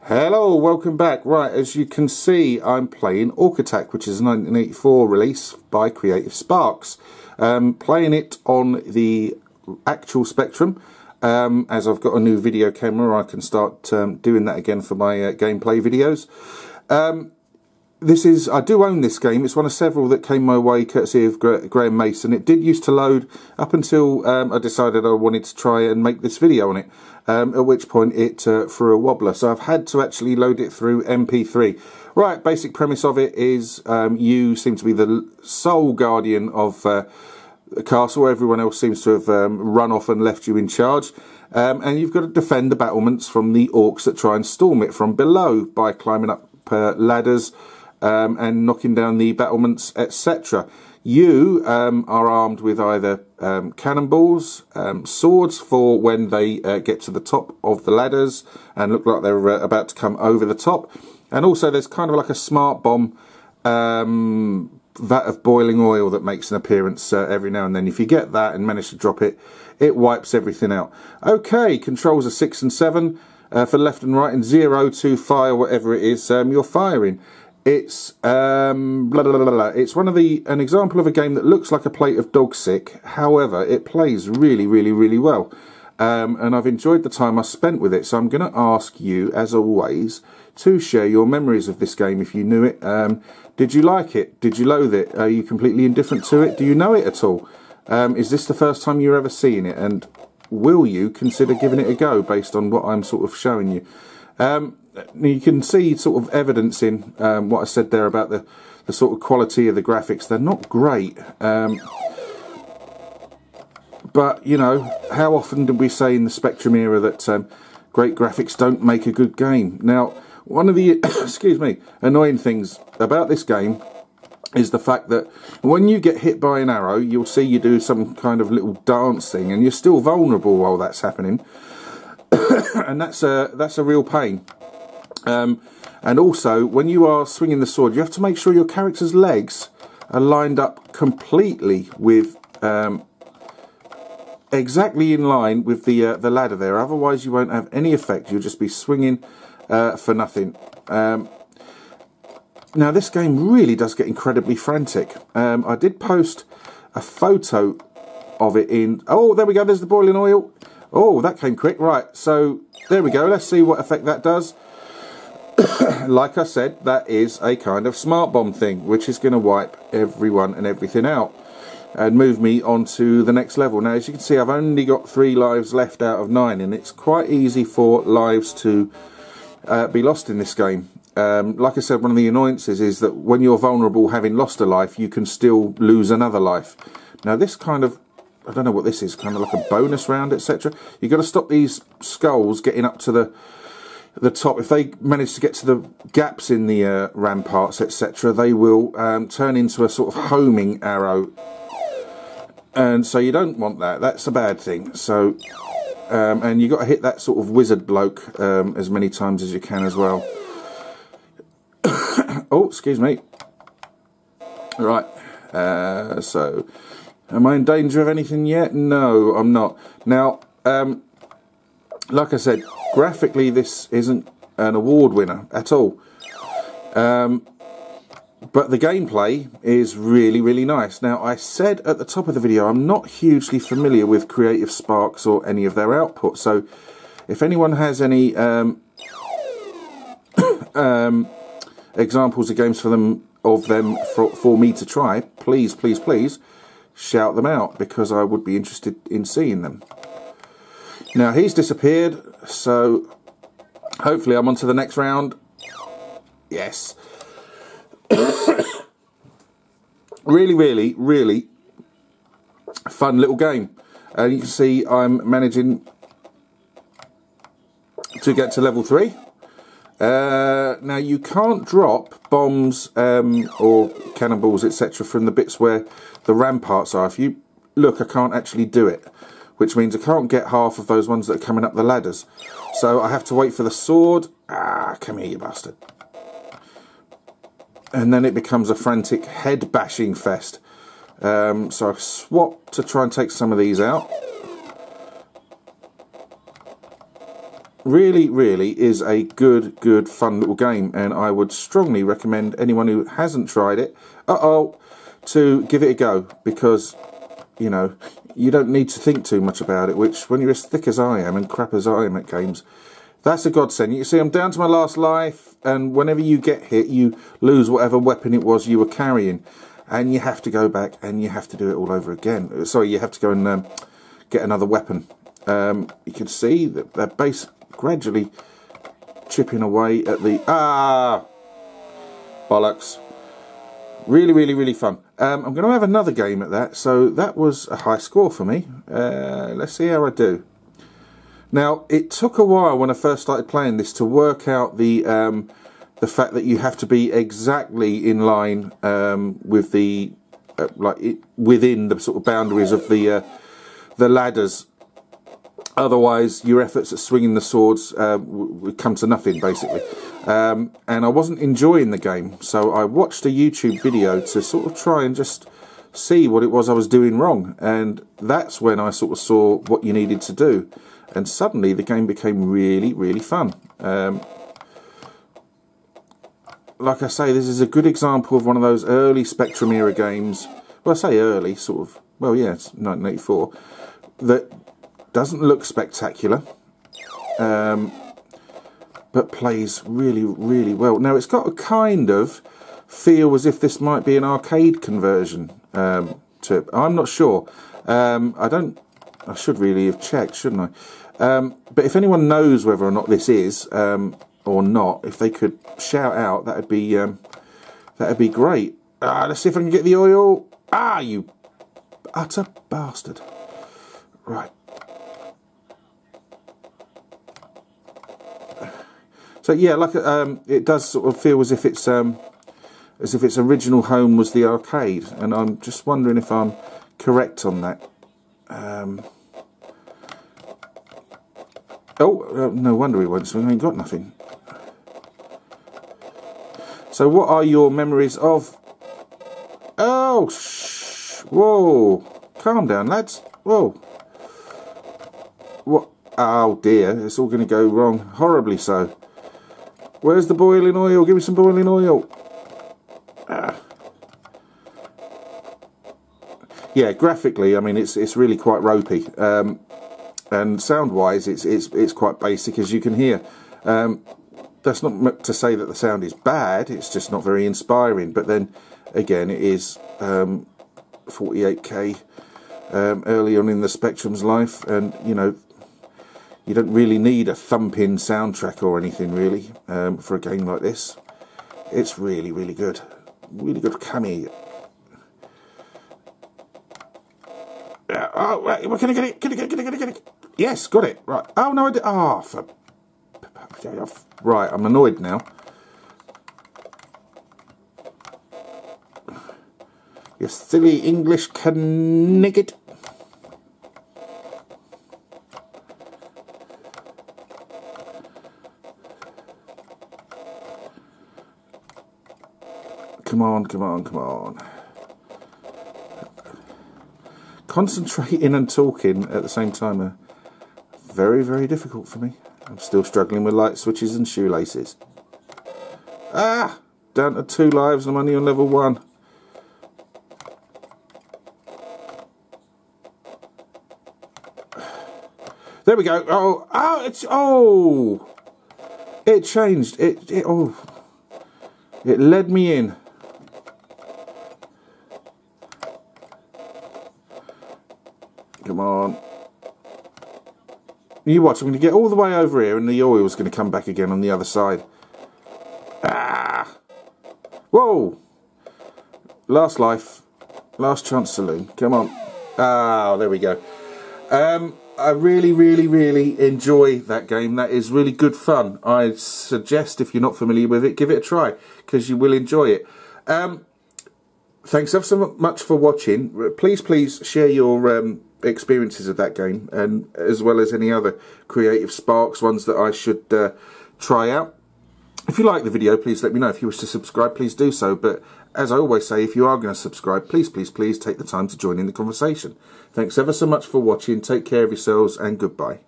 Hello, welcome back. Right, as you can see, I'm playing Orc Attack, which is a 1984 release by Creative Sparks. Playing it on the actual Spectrum. As I've got a new video camera, I can start doing that again for my gameplay videos. I do own this game. It's one of several that came my way courtesy of Graham Mason. It did used to load up until I decided I wanted to try and make this video on it, at which point it threw a wobbler. So I've had to actually load it through MP3. Right, basic premise of it is you seem to be the sole guardian of the castle. Everyone else seems to have run off and left you in charge. And you've got to defend the battlements from the orcs that try and storm it from below by climbing up ladders, and knocking down the battlements, etc. You are armed with either cannonballs, swords for when they get to the top of the ladders and look like they're about to come over the top. And also there's kind of like a smart bomb vat of boiling oil that makes an appearance every now and then. If you get that and manage to drop it, it wipes everything out. Okay, controls are 6 and 7 for left and right, and 0 to fire whatever it is you're firing. It's it's an example of a game that looks like a plate of dog sick. However, it plays really well, and I've enjoyed the time I spent with it. So I'm going to ask you, as always, to share your memories of this game if you knew it. Did you like it? Did you loathe it? Are you completely indifferent to it? Do you know it at all? Is this the first time you're ever seeing it? And will you consider giving it a go based on what I'm sort of showing you? You can see sort of evidence in what I said there about the sort of quality of the graphics. They're not great, but you know, how often did we say in the Spectrum era that great graphics don't make a good game? Now, one of the excuse me, annoying things about this game is the fact that when you get hit by an arrow, you'll see you do some kind of little dance thing, and you're still vulnerable while that's happening, and that's a real pain. And also, when you are swinging the sword, you have to make sure your character's legs are lined up completely with, exactly in line with the ladder there. Otherwise, you won't have any effect. You'll just be swinging for nothing. Now, this game really does get incredibly frantic. I did post a photo of it in... Oh, there we go. There's the boiling oil. Oh, that came quick. Right, so there we go. Let's see what effect that does. Like I said, that is a kind of smart bomb thing, which is going to wipe everyone and everything out and move me on to the next level. Now, as you can see, I've only got 3 lives left out of 9, and it's quite easy for lives to be lost in this game. Like I said, one of the annoyances is that when you're vulnerable, having lost a life, you can still lose another life. Now, this kind of, I don't know what this is, kind of like a bonus round, etc. You've got to stop these skulls getting up to the top. If they manage to get to the gaps in the ramparts, etc., they will turn into a sort of homing arrow, and so you don't want that. That's a bad thing. So and you got to hit that sort of wizard bloke as many times as you can as well. Oh, excuse me. Right, so am I in danger of anything yet? No, I'm not. Now, like I said, graphically this isn't an award winner at all, but the gameplay is really nice. Now, I said at the top of the video I'm not hugely familiar with Creative Sparks or any of their output, so if anyone has any examples of games for me to try, please shout them out, because I would be interested in seeing them. Now, he's disappeared, so hopefully I'm on to the next round. Yes. really fun little game. You can see I'm managing to get to level 3. Now, you can't drop bombs or cannonballs, etc., from the bits where the ramparts are. If you look, I can't actually do it, which means I can't get half of those ones that are coming up the ladders. So I have to wait for the sword. Ah, come here, you bastard. And then it becomes a frantic head bashing fest. So I've swapped to try and take some of these out. really, really is a good, fun little game, and I would strongly recommend anyone who hasn't tried it, to give it a go, because, you know, you don't need to think too much about it, which, when you're as thick as I am and crap as I am at games, that's a godsend. You see, I'm down to my last life, and whenever you get hit, you lose whatever weapon it was you were carrying, and you have to go back, and you have to do it all over again. Sorry, you have to go and get another weapon. You can see that their base gradually chipping away at the... bollocks. Really fun. I'm going to have another game at that, so that was a high score for me. Let's see how I do. Now, it took a while when I first started playing this to work out the fact that you have to be exactly in line with the within the sort of boundaries of the ladders. Otherwise, your efforts at swinging the swords would come to nothing, basically. And I wasn't enjoying the game, so I watched a YouTube video to sort of try and just see what it was I was doing wrong. And that's when I sort of saw what you needed to do. And suddenly, the game became really fun. Like I say, this is a good example of one of those early Spectrum era games. Well, I say early, sort of. Well, yeah, it's 1984. That doesn't look spectacular, but plays really well. Now, it's got a kind of feel as if this might be an arcade conversion to it. I'm not sure. I should really have checked, shouldn't I? But if anyone knows whether or not this is or not, if they could shout out, that'd be great. Let's see if I can get the oil. You utter bastard! Right. So yeah, like it does sort of feel as if its original home was the arcade, and I'm just wondering if I'm correct on that. No wonder he won't swing. I ain't got nothing. So, what are your memories of? Oh, whoa! Calm down, lads. Whoa! What? Oh dear! It's all going to go wrong, horribly so. Where's the boiling oil? Give me some boiling oil. Yeah, graphically, I mean, it's really quite ropey, and sound-wise, it's quite basic, as you can hear. That's not to say that the sound is bad. It's just not very inspiring. But then, again, it is 48K early on in the Spectrum's life, and you know, you don't really need a thumping soundtrack or anything, really, for a game like this. It's really good. Really good. Come here. Oh, right. Can I get it? Can I get it? Yes, got it. Right. Oh, no, I did. Right, I'm annoyed now. You silly English knigget. Come on. Concentrating and talking at the same time are very difficult for me. I'm still struggling with light switches and shoelaces. Down to 2 lives, I'm only on level 1. There we go. It changed. It led me in. Come on. You watch, I'm going to get all the way over here and the oil's going to come back again on the other side. Whoa! Last life. Last chance saloon. Come on. There we go. I really enjoy that game. That is really good fun. I suggest, if you're not familiar with it, give it a try, because you will enjoy it. Thanks ever so much for watching. Please share your experiences of that game, and as well as any other creative sparks, ones that I should try out. If you like the video, please let me know. If you wish to subscribe, please do so. But as I always say, if you are going to subscribe, please take the time to join in the conversation. Thanks ever so much for watching. Take care of yourselves, and goodbye.